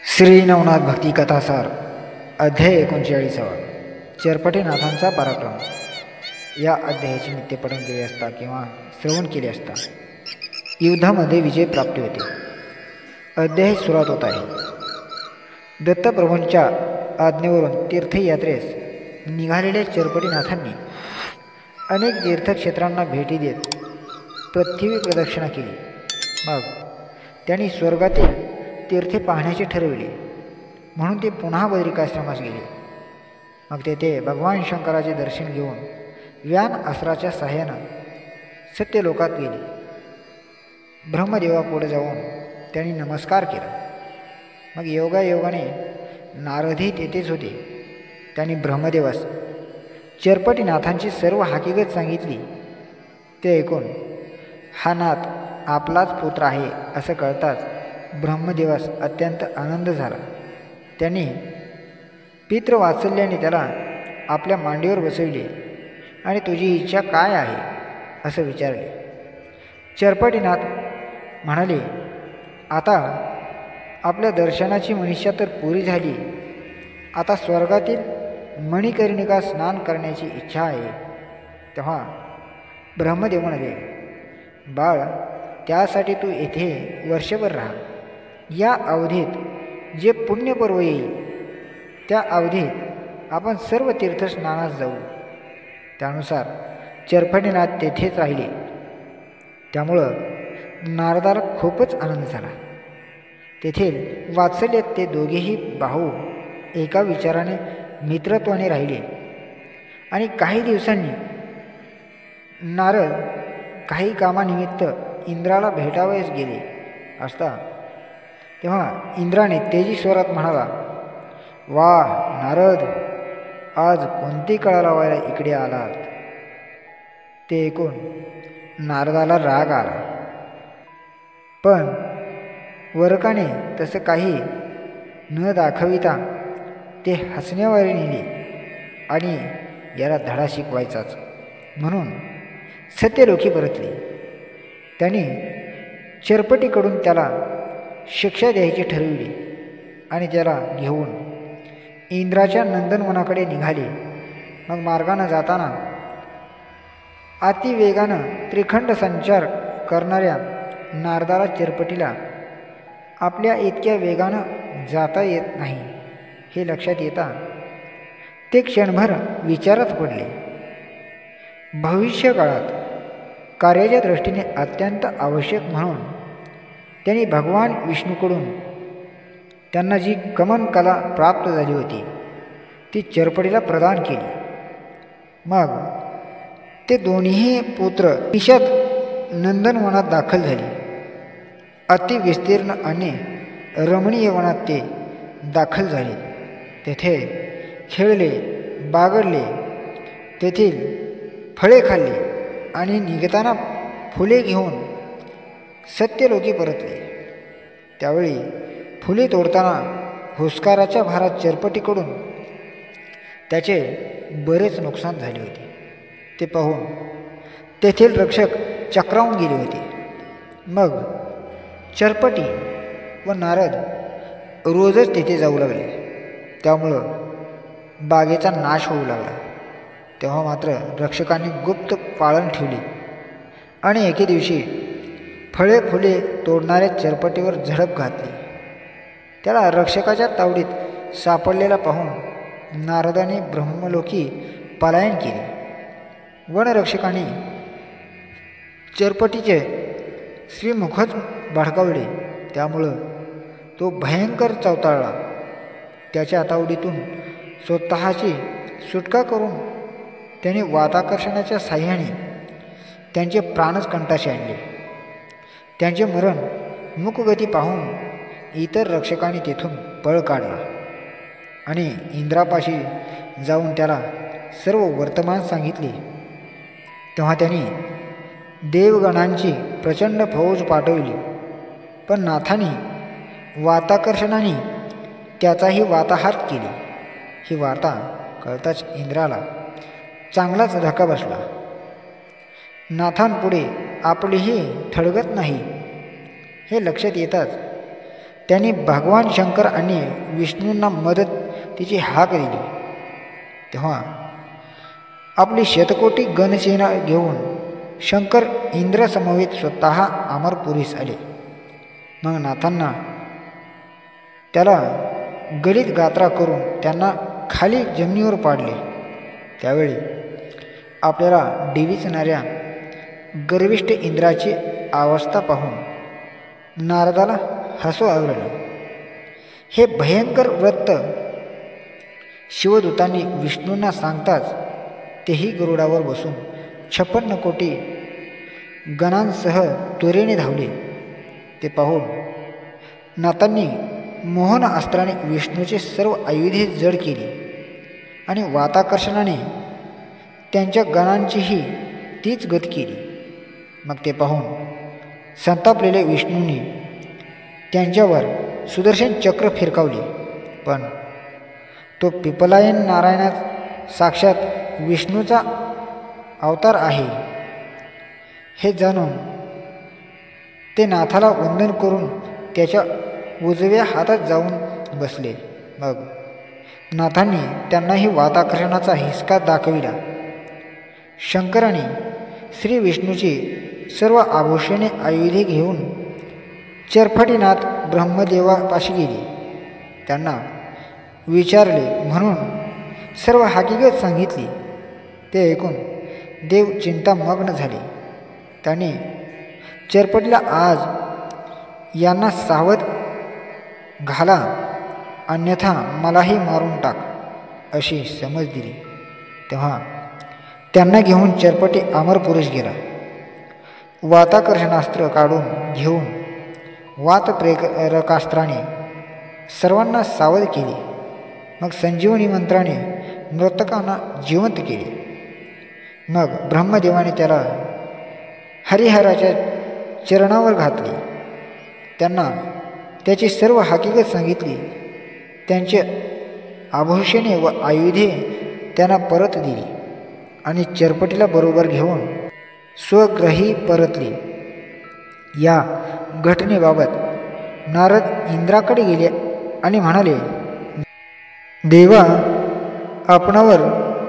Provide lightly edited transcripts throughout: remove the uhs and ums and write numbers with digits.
श्री नवनाथ भक्ती कथासार अध्याय 39 चरपटेनाथांचा पराक्रम। या अध्यायाचे नित्यपठण केले असता किंवा श्रवण केले असता युद्धामध्ये विजय प्राप्ती होते। अध्याय सुरुवात होत आहे। दत्तप्रभूंच्या आज्ञेवरून तीर्थयात्रेस निघालेल्या चरपटेनाथांनी अनेक तीर्थक्षेत्रांना भेटी देत पृथ्वी प्रदक्षिणा केली। मग त्यांनी स्वर्गातील तीर्थे पाहण्याचे ठरविले, म्हणून ते पुन्हा बद्रिकाश्रमास गेले। मग तेथे भगवान शंकराचे दर्शन घेऊन व्यान अस्त्राच्या सहाय्यानं सत्यलोकात गेले। ब्रह्मदेवापुढे जाऊन त्यांनी नमस्कार केला। मग योगायोगाने नारदही तेथेच होते। त्यांनी ब्रह्मदेवास चरपटेनाथांची सर्व हकीकत सांगितली। ते ऐकून हा नाथ आपलाच पुत्र आहे असं कळताच ब्रह्मदेवास अत्यंत आनंद झाला। त्यांनी पितृवात्सल्याने त्याला आपल्या मांडीवर बसविले आणि तुझी इच्छा काय आहे असं विचारले। चरपटेनाथ म्हणाले, आता आपल्या दर्शनाची मनीषा तर पुरी झाली। आता स्वर्गातील मणिकर्णिका स्नान करण्याची इच्छा आहे। तेव्हा ब्रह्मदेव म्हणाले, बाळ, त्यासाठी तू येथे वर्षभर राहा। या अवधीत जे पुण्यपर्व येईल त्या अवधीत आपण सर्व तीर्थस्नानास जाऊ। त्यानुसार चरपटेनाथ तेथेच राहिले। त्यामुळं नारदाला खूपच आनंद झाला। तेथील वात्सल्यात ते दोघेही भाऊ एका विचाराने मित्रत्वाने राहिले। आणि काही दिवसांनी नारद काही कामानिमित्त इंद्राला भेटावयास गेले असता तेव्हा इंद्राने तेजी स्वरात म्हणाला, वाह नारद, आज कोणती कळा लावायला इकडे आलात? ते ऐकून नारदाला राग आला, पण वरकाने तसं काही न दाखविता ते हसण्यावारे नेले आणि याला धडा शिकवायचाच म्हणून सत्यलोकी परतले। त्यांनी चरपटीकडून त्याला शिक्षा द्यायची ठरविली आणि त्याला घेऊन इंद्राच्या नंदनवनाकडे निघाले। मग मार्गानं जाताना अतिवेगानं त्रिखंड संचार करणाऱ्या नारदाला चरपटीला आपल्या इतक्या वेगानं जाता येत नाही हे लक्षात येता ते क्षणभर विचारात पडले। भविष्यकाळात कार्याच्या दृष्टीने अत्यंत आवश्यक म्हणून त्यांनी भगवान विष्णूकडून त्यांना जी गमन कला प्राप्त झाली होती ती चरपटीला प्रदान केली। मग ते दोन्ही पुत्र निशात नंदनवनात दाखल झाले। अतिविस्तीर्ण आणि रमणीय वनात ते दाखल झाले। तेथे खेळले, बागडले, तेथील फळे खाल्ली आणि निघताना फुले घेऊन सत्यलोकी परतले। त्यावेळी फुले तोडताना हुस्काराच्या भारात चरपटीकडून त्याचे बरेच नुकसान झाले होते। ते पाहून तेथील रक्षक चक्रावून गेले होते। मग चरपटी व नारद रोजच तेथे जाऊ लागले। त्यामुळं बागेचा नाश होऊ लागला। तेव्हा मात्र रक्षकांनी गुप्त पाळण ठेवली आणि एके दिवशी फळे फुले तोडणाऱ्या चरपटीवर झडप घातली। त्याला रक्षकाच्या तावडीत सापडलेला पाहून नारदाने ब्रह्मलोकी पलायन केले। वनरक्षकांनी चरपटीचे श्रीमुखच भडकावले। त्यामुळं तो भयंकर चवताळला। त्याच्या तावडीतून स्वतःची सुटका करून त्याने वाताकर्षणाच्या साह्याने त्यांचे प्राणच कंठाशी आणले। त्यांचे मरण मुकगती पाहून इतर रक्षकांनी तेथून पळ काढला आणि इंद्रापाशी जाऊन त्याला सर्व वर्तमान सांगितले। तेव्हा त्यांनी देवगणांची प्रचंड फौज पाठवली, पण नाथाने वाताकर्षणाने त्याचाही वाताहात केली। ही वार्ता कळताच इंद्राला चांगलाच धक्का बसला। नाथांपुढे आपलीही थडगत नाही हे लक्षात येताच त्यांनी भगवान शंकर आणि विष्णूंना मदतीची हाक दिली. तेव्हा आपली शतकोटी गणसेना घेऊन शंकर इंद्रसमवेत स्वतः अमरपुरीस आले. मग नाथांना त्याला गलित गात्रा करून त्यांना खाली जमिनीवर पाडले. त्यावेळी आपल्याला डिविचणाऱ्या गर्विष्ठ इंद्राची अवस्था पाहून नारदाला हसू आलं. हे भयंकर व्रत शिवदूतांनी विष्णूंना सांगताच तेही गरुडावर बसून 56 कोटी गणांसह त्वरेने धावले. ते पाहून नाथांनी मोहन अस्त्राने विष्णूचे सर्व आयुधे जड केली आणि वाताकर्षणाने त्यांच्या गणांचीही तीच गत केली. मग ते पाहून संतापलेल्या विष्णूंनी त्यांच्यावर सुदर्शन चक्र फिरकावले. पण तो पिपलायन नारायणात साक्षात विष्णूचा अवतार आहे हे जाणून ते नाथाला वंदन करून त्याच्या उजव्या हातात जाऊन बसले. मग नाथांनी त्यांनाही वाताकर्षणाचा हिसका दाखविला. शंकराने श्री विष्णूची सर्व आभूषणे आयुधे घेऊन चरफटीनाथ ब्रह्मदेवापाशी गेले. त्यांना विचारले म्हणून सर्व हकीकत सांगितली. ते ऐकून देव चिंतामग्न झाले. त्याने चरपटीला आज यांना सावध घाला, अन्यथा मलाही मारून टाक अशी समज दिली. तेव्हा त्यांना घेऊन चरपटी अमरपुरीस गेला. वाताकर्षणास्त्र काढून घेऊन वातप्रेरकास्त्राने सर्वांना सावध केले. मग संजीवनी मंत्राने मृतकांना जिवंत केले. मग ब्रह्मदेवाने त्याला हरिहराच्या चरणावर घातले. त्यांना त्याची सर्व हकीकत सांगितली. त्यांचे आभूषणे व आयुधे त्यांना परत दिली आणि चरपटीला बरोबर घेऊन स्वग्रही परतले. या घटनेबाबत नारद इंद्राकडे गेले आणि म्हणाले, देवा, आपणावर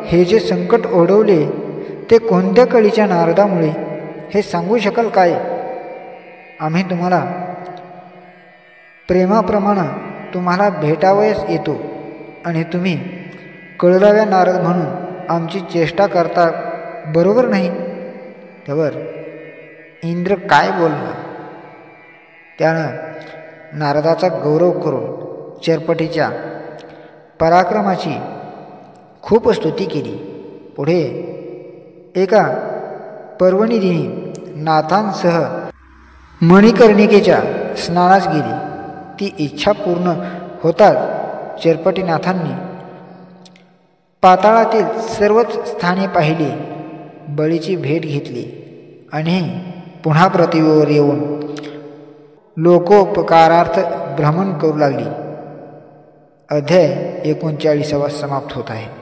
हे जे संकट ओढवले ते कोणत्या कळीच्या नारदामुळे हे सांगू शकाल काय? आम्ही तुम्हाला प्रेमाप्रमाणे तुम्हाला भेटावयास येतो आणि तुम्ही कळराव्या नारद म्हणून आमची चेष्टा करता, बरोबर नाही? त्यावर इंद्र काय बोलला? त्यानं नारदाचा गौरव करून चरपटीच्या पराक्रमाची खूप स्तुती केली. पुढे एका पर्वणी दिनी नाथांसह मणिकर्णिकेच्या स्नानास गेली. ती इच्छा पूर्ण होताच चरपटीनाथांनी पाताळातील सर्वच स्थाने पाहिली, बळीची भेट घेतली आणि पुन्हा पृथ्वीवर येऊन लोकोपकारार्थ भ्रमण करू लागली. अध्याय 39 समाप्त होत आहे.